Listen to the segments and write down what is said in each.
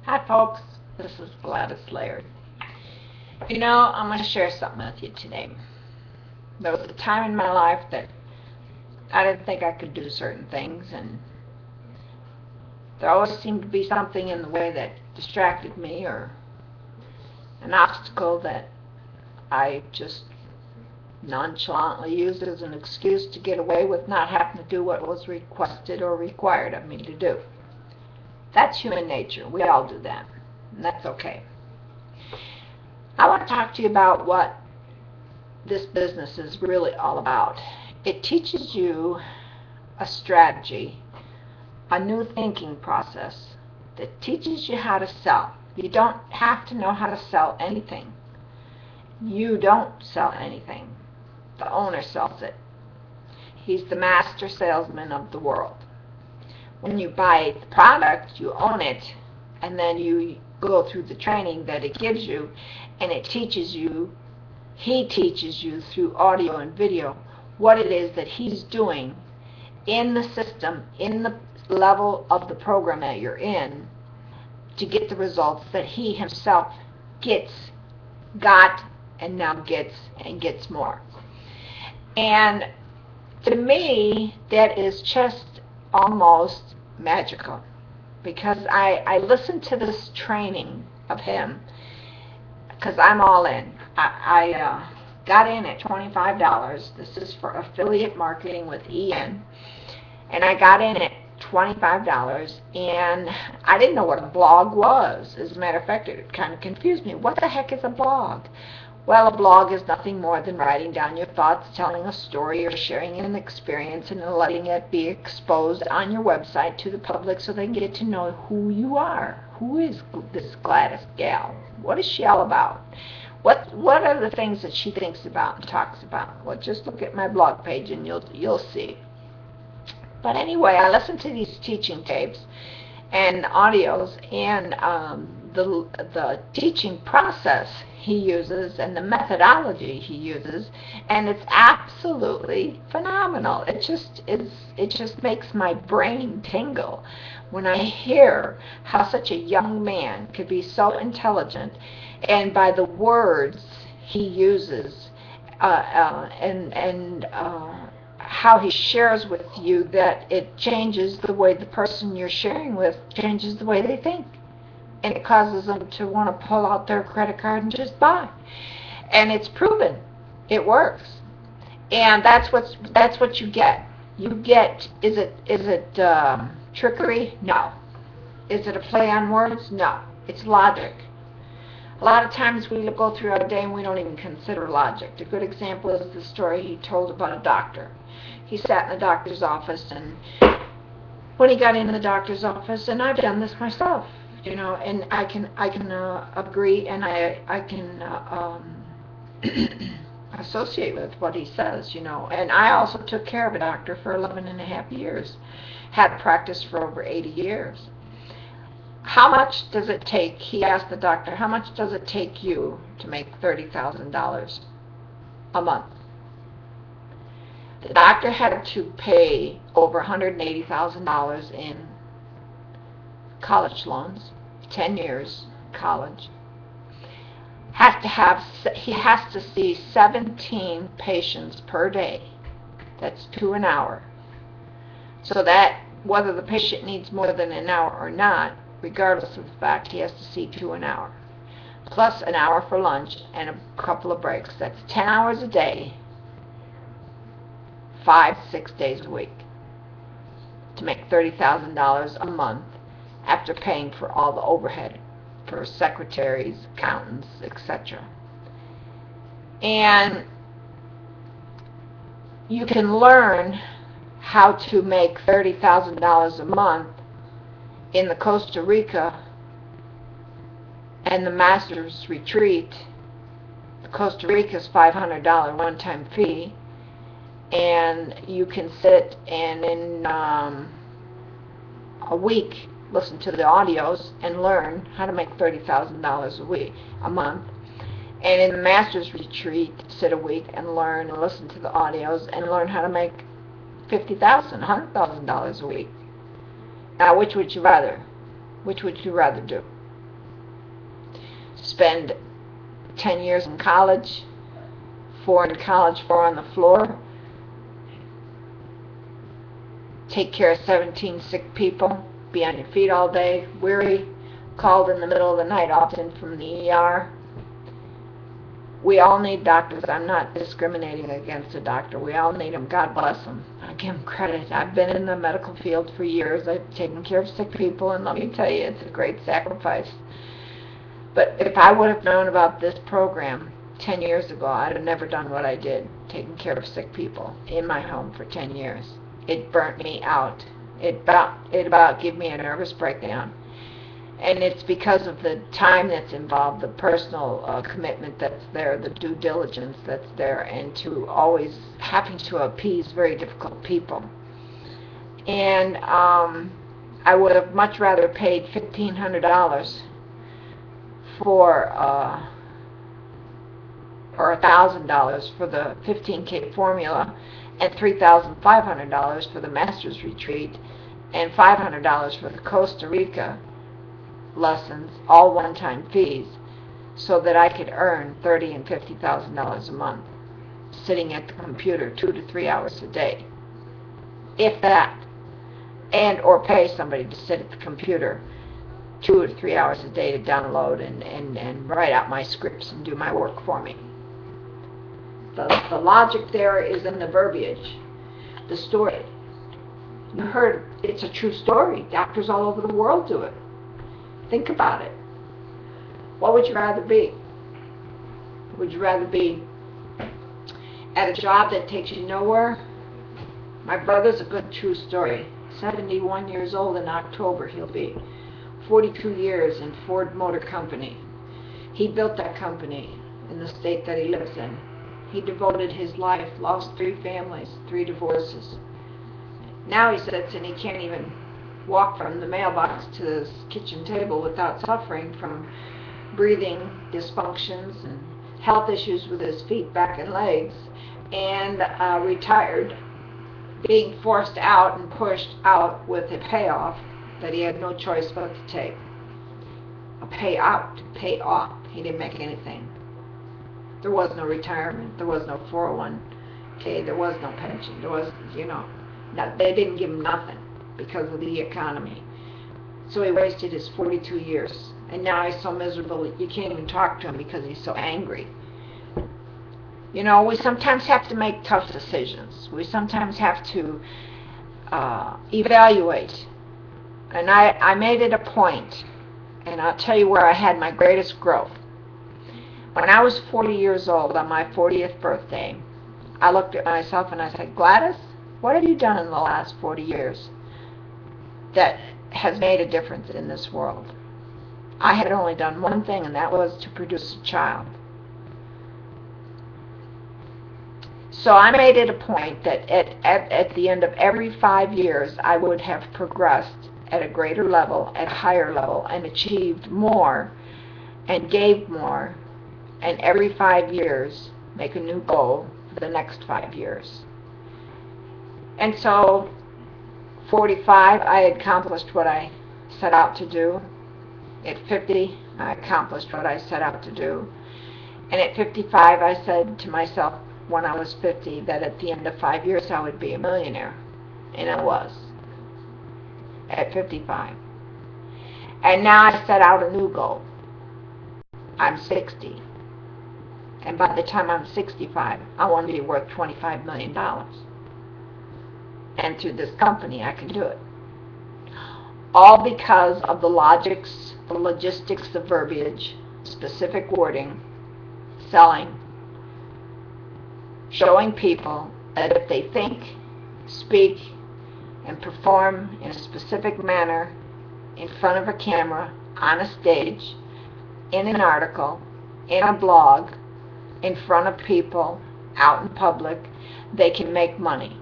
Hi folks, this is Gladys Laird. I'm going to share something with you today. There was a time in my life that I didn't think I could do certain things, and there always seemed to be something in the way that distracted me, or an obstacle that I just nonchalantly used as an excuse to get away with not having to do what was requested or required of me to do. That's human nature. We all do that, and that's okay. I want to talk to you about what this business is really all about. It teaches you a strategy, a new thinking process that teaches you how to sell. You don't have to know how to sell anything. You don't sell anything. The owner sells it. He's the master salesman of the world. When you buy the product, you own it, and then you go through the training that it gives you, and it teaches you, he teaches you through audio and video what it is that he's doing in the system, in the level of the program that you're in, to get the results that he himself got, and now gets more. And to me, that is just almost magical, because I listened to this training of him because I'm all in. I got in at $25. This is for affiliate marketing with EN, and I got in at $25, and I didn't know what a blog was. As a matter of fact, it kind of confused me. What the heck is a blog? Well, a blog is nothing more than writing down your thoughts, telling a story, or sharing an experience, and letting it be exposed on your website to the public so they can get to know who you are. Who is this Gladys gal? What is she all about? What are the things that she thinks about and talks about? Well, just look at my blog page and you'll see. But anyway, I listened to these teaching tapes and audios, and the teaching process he uses and the methodology he uses, and it's absolutely phenomenal. It just makes my brain tingle when I hear how such a young man could be so intelligent, and by the words he uses and how he shares with you, that it changes the way the person you're sharing with changes the way they think. And it causes them to want to pull out their credit card and just buy. And it's proven. It works. And that's what you get. You get, is it trickery? No. Is it a play on words? No. It's logic. A lot of times we go through our day and we don't even consider logic. A good example is the story he told about a doctor. He sat in the doctor's office, and when he got into the doctor's office, and I've done this myself, and I can agree, and I can associate with what he says, And I also took care of a doctor for 11 and a half years, had practiced for over 80 years. How much does it take, he asked the doctor, how much does it take you to make $30,000 a month? The doctor had to pay over $180,000 in college loans, 10 years college. He has to see 17 patients per day. That's 2 an hour. So that whether the patient needs more than an hour or not, regardless of the fact, he has to see 2 an hour, plus an hour for lunch and a couple of breaks. That's 10 hours a day, 5-6 days a week, to make $30,000 a month after paying for all the overhead for secretaries, accountants, etc. And you can learn how to make $30,000 a month in the Costa Rica and the Master's Retreat. The Costa Rica's $500 one-time fee, and you can sit and in a week listen to the audios and learn how to make $30,000 a month. And in the Master's Retreat, sit a week and learn and listen to the audios and learn how to make $50,000, $100,000 a week. Now, which would you rather? Which would you rather do? spend 10 years in college, 4 in college, 4 on the floor, take care of 17 sick people, be on your feet all day, weary, called in the middle of the night, often from the ER. We all need doctors. I'm not discriminating against a doctor. We all need them. God bless them. I give them credit. I've been in the medical field for years. I've taken care of sick people, and let me tell you, it's a great sacrifice. But if I would have known about this program 10 years ago, I'd have never done what I did, taking care of sick people in my home for 10 years. It burnt me out. It about gave me a nervous breakdown. And it's because of the time that's involved, the personal commitment that's there, the due diligence that's there, and to always having to appease very difficult people. And I would have much rather paid $1,500 for or $1,000 for the 15K formula, and $3,500 for the master's retreat, and $500 for the Costa Rica lessons, all one-time fees, so that I could earn $30,000 and $50,000 a month, sitting at the computer 2 to 3 hours a day, if that, and or pay somebody to sit at the computer 2 or 3 hours a day to download and write out my scripts and do my work for me. The logic there is in the verbiage, the story. You heard, it's a true story. Doctors all over the world do it. Think about it. What would you rather be? Would you rather be at a job that takes you nowhere? My brother's a good true story. 71 years old in October he'll be. 42 years in Ford Motor Company. He built that company in the state that he lives in. He devoted his life, lost 3 families, 3 divorces. Now he sits and he can't even walk from the mailbox to his kitchen table without suffering from breathing dysfunctions and health issues with his feet, back, and legs, and retired, being forced out and pushed out with a payoff that he had no choice but to take. A payout, pay off. He didn't make anything. There was no retirement. There was no 401k. There was no pension. There was, they didn't give him nothing because of the economy. So he wasted his 42 years. And now he's so miserable you can't even talk to him because he's so angry. We sometimes have to make tough decisions. We sometimes have to evaluate. And I made it a point, and I'll tell you where I had my greatest growth. When I was 40 years old, on my 40th birthday, I looked at myself and I said, Gladys, what have you done in the last 40 years that has made a difference in this world? I had only done one thing, and that was to produce a child. So I made it a point that at the end of every 5 years, I would have progressed at a greater level, at a higher level, and achieved more, and gave more, and every 5 years, make a new goal for the next 5 years. And so, 45, I accomplished what I set out to do. At 50, I accomplished what I set out to do. And at 55, I said to myself, when I was 50, that at the end of 5 years, I would be a millionaire. And I was. At 55. And now I set out a new goal. I'm 60. And by the time I'm 65, I want to be worth $25 million. And through this company, I can do it. All because of the logistics, the verbiage, specific wording, selling, showing people that if they think, speak, and perform in a specific manner in front of a camera, on a stage, in an article, in a blog, in front of people, out in public, they can make money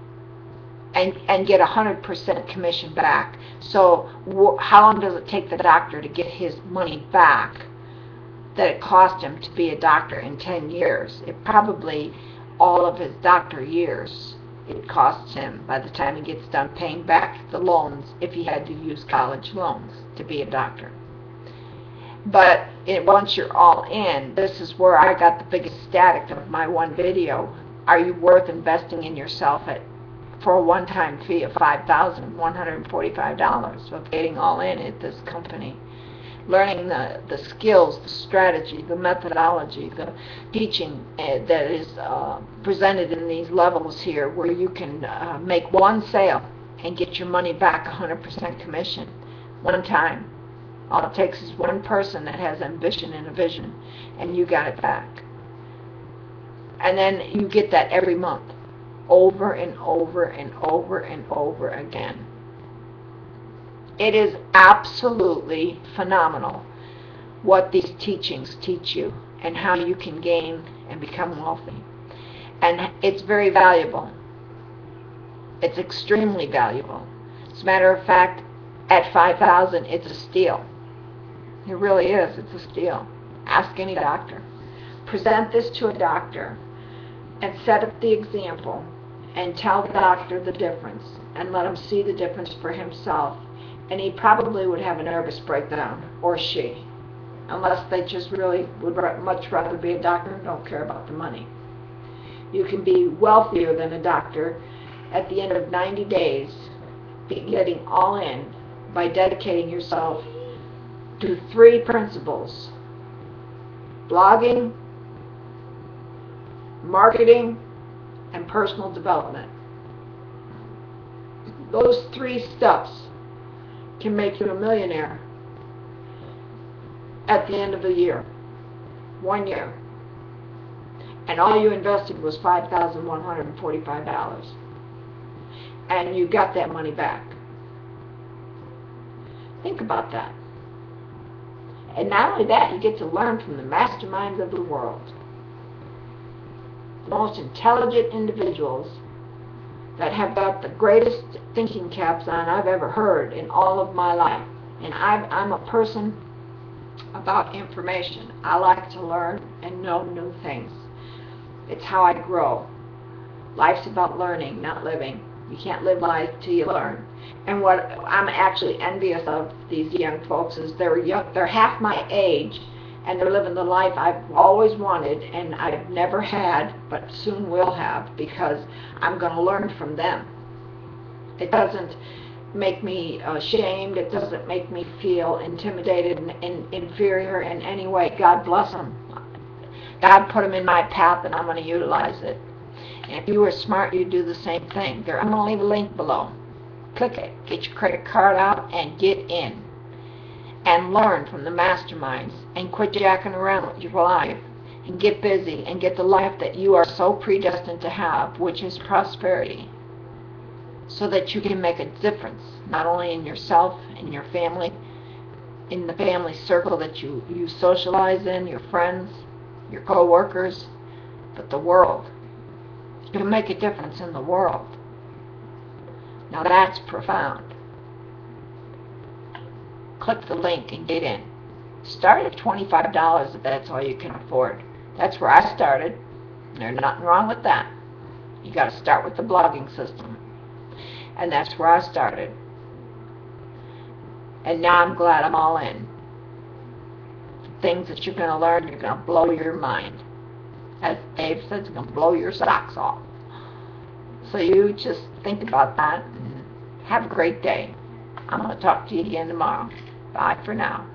and get 100% commission back. So how long does it take the doctor to get his money back that it cost him to be a doctor in 10 years? It probably, all of his doctor years, it costs him by the time he gets done paying back the loans, if he had to use college loans to be a doctor. But once you're all in, this is where I got the biggest static of my one video. Are you worth investing in yourself for a one-time fee of $5,145 of getting all in at this company? Learning the skills, the strategy, the methodology, the teaching that is presented in these levels here, where you can make one sale and get your money back 100% commission, one time. All it takes is one person that has ambition and a vision, and you got it back. And then you get that every month, over and over and over and over again. It is absolutely phenomenal what these teachings teach you and how you can gain and become wealthy. And it's very valuable. It's extremely valuable. As a matter of fact, at $5,000, it's a steal. It really is. It's a steal. Ask any doctor. Present this to a doctor and set up the example and tell the doctor the difference and let him see the difference for himself. And he probably would have a nervous breakdown, or she, unless they just really would much rather be a doctor and don't care about the money. You can be wealthier than a doctor at the end of 90 days, getting all in by dedicating yourself to 3 principles: blogging, marketing, and personal development. Those 3 steps can make you a millionaire at the end of a year, 1 year. And all you invested was $5,145. And you got that money back. Think about that. And not only that, you get to learn from the masterminds of the world. The most intelligent individuals that have got the greatest thinking caps on I've ever heard in all of my life. And I'm a person about information. I like to learn and know new things. It's how I grow. Life's about learning, not living. You can't live life till you learn. And what I'm actually envious of these young folks is they're half my age, and they're living the life I've always wanted and I've never had, but soon will have, because I'm going to learn from them. It doesn't make me ashamed. It doesn't make me feel intimidated and inferior in any way. God bless them. God put them in my path, and I'm going to utilize it. And if you were smart, you'd do the same thing. I'm going to leave a link below. Click it. Get your credit card out and get in. And learn from the masterminds, and quit jacking around with your life, and get busy and get the life that you are so predestined to have, which is prosperity, so that you can make a difference, not only in yourself, in your family, in the family circle that you socialize in, your friends, your co-workers, but the world. You can make a difference in the world. Now that's profound. Click the link and get in. Start at $25 if that's all you can afford. That's where I started. There's nothing wrong with that. You got to start with the blogging system. And that's where I started. And now I'm glad I'm all in. The things that you're going to learn, you're going to blow your mind. As Dave says, it's going to blow your socks off. So you just think about that and have a great day. I'm going to talk to you again tomorrow. Bye for now.